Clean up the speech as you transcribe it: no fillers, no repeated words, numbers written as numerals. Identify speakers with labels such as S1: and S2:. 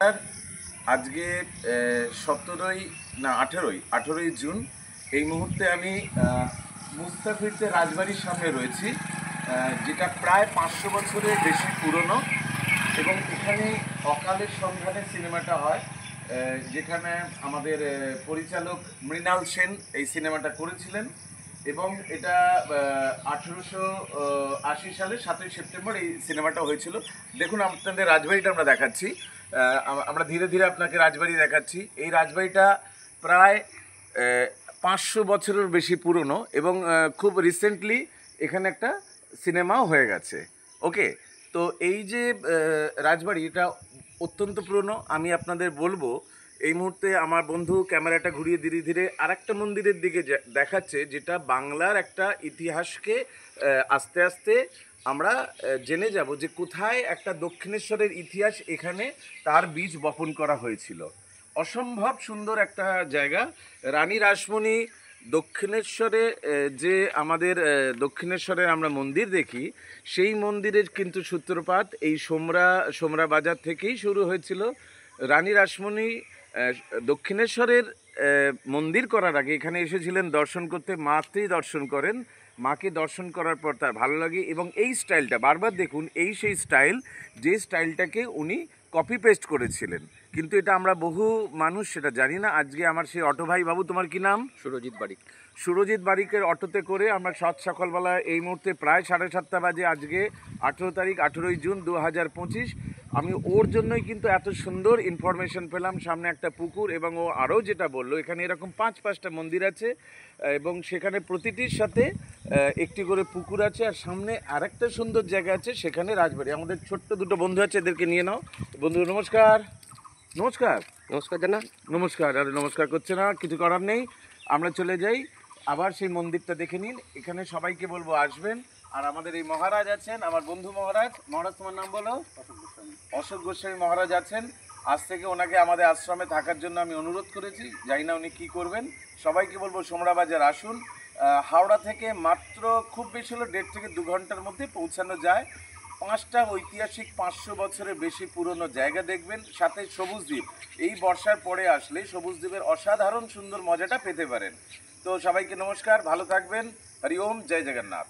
S1: Sir, আজকে 17ই না 18ই June. এই মুহূর্তে আমি মুস্তাফিজদের রাজবাড়ির সামনে রয়েছি, যেটা প্রায় 500 বছরের বেশি পুরনো। এবং এখানে অকালের সন্ধানে সিনেমাটা হয়, যেখানে আমাদের পরিচালক মৃণাল সেন এই সিনেমাটা করেছিলেন। এবং এটা 1880 সালে 7ই সেপ্টেম্বর এই সিনেমাটা হয়েছিল। দেখুন, আপনাদের রাজবাড়িটা আমরা দেখাচ্ছি। আমরা ধীরে ধীরে আপনাকে রাজবাড়ি দেখাচ্ছি। এই রাজবাড়িটা প্রায় 500 বছরের বেশি পুরনো এবং খুব রিসেন্টলি এখানে একটা সিনেমাও হয়ে গেছে। ওকে, তো এই যে রাজবাড়ি, এটা অত্যন্ত পুরনো। আমি আপনাদের বলবো, এই মুহূর্তে আমার বন্ধু ক্যামেরাটা ঘুরিয়ে ধীরে ধীরে আরেকটা মন্দিরের দিকে দেখাচ্ছে, যেটা বাংলার একটা ইতিহাসকে আস্তে আস্তে আমরা জেনে যাব যে কোথায় একটা দক্ষিণেশ্বরের ইতিহাস, এখানে তার বীজ বপন করা হয়েছিল। অসম্ভব সুন্দর একটা জায়গা। রানী রাসমণি দক্ষিণেশ্বরে, যে আমাদের দক্ষিণেশ্বরের আমরা মন্দির দেখি, সেই মন্দিরের কিন্তু সূত্রপাত এই সোমরা বাজার থেকেই শুরু হয়েছিল। রানী রাসমণি দক্ষিণেশ্বরের মন্দির করার আগে এখানে এসেছিলেন দর্শন করতে, মাকেই দর্শন করেন। মাকে দর্শন করার পর তার ভালো লাগে এবং এই স্টাইলটা বারবার দেখুন, এই সেই স্টাইল যে স্টাইলটাকে উনি কপি পেস্ট করেছিলেন। কিন্তু এটা আমরা বহু মানুষ সেটা জানি না। আজকে আমার সেই অটো ভাই, বাবু তোমার কি নাম?
S2: সুরজিৎ বারিক।
S1: সুরজিৎ বারিকের অটোতে করে আমরা সকালবেলা, এই মুহূর্তে প্রায় 7:30 বাজে, আজকে 18 তারিখ, 18ই জুন 2025। আমি ওর জন্যই কিন্তু এত সুন্দর ইনফরমেশন পেলাম। সামনে একটা পুকুর, এবং ও আরও যেটা বললো, এখানে এরকম 5-5টা মন্দির আছে এবং সেখানে প্রতিটির সাথে একটি করে পুকুর আছে, আর সামনে আরেকটা সুন্দর জায়গা আছে, সেখানে রাজবাড়ি। আমাদের ছোট্ট দুটো বন্ধু আছে, এদেরকে নিয়ে নাও। বন্ধু নমস্কার। নমস্কার।
S2: নমস্কার জানা।
S1: নমস্কার। আরে নমস্কার করছে না, কিছু করার নেই। আমরা চলে যাই, আবার সেই মন্দিরটা দেখে নিন। এখানে সবাইকে বলবো আসবেন। আর আমাদের এই মহারাজ আছেন, আমার বন্ধু মহারাজ। মহারাজ, তোমার নাম বলো? অশোক গোস্বামী মহারাজ আছেন। আজ থেকে ওনাকে আমাদের আশ্রমে থাকার জন্য আমি অনুরোধ করেছি, জানি না উনি কী করবেন। সবাইকে বলবো সোমরা বাজার আসুন। হাওড়া থেকে মাত্র খুব বেশি হলো 1.5 থেকে 2 ঘন্টার মধ্যে পৌঁছানো যায়। 5টা ঐতিহাসিক 500 বছরের বেশি পুরনো জায়গা দেখবেন, সাথে সবুজ দ্বীপ। এই বর্ষার পরে আসলে সবুজ দ্বীপের অসাধারণ সুন্দর মজাটা পেতে পারেন। তো সবাইকে নমস্কার, ভালো থাকবেন। হরি ওম, জয় জগন্নাথ।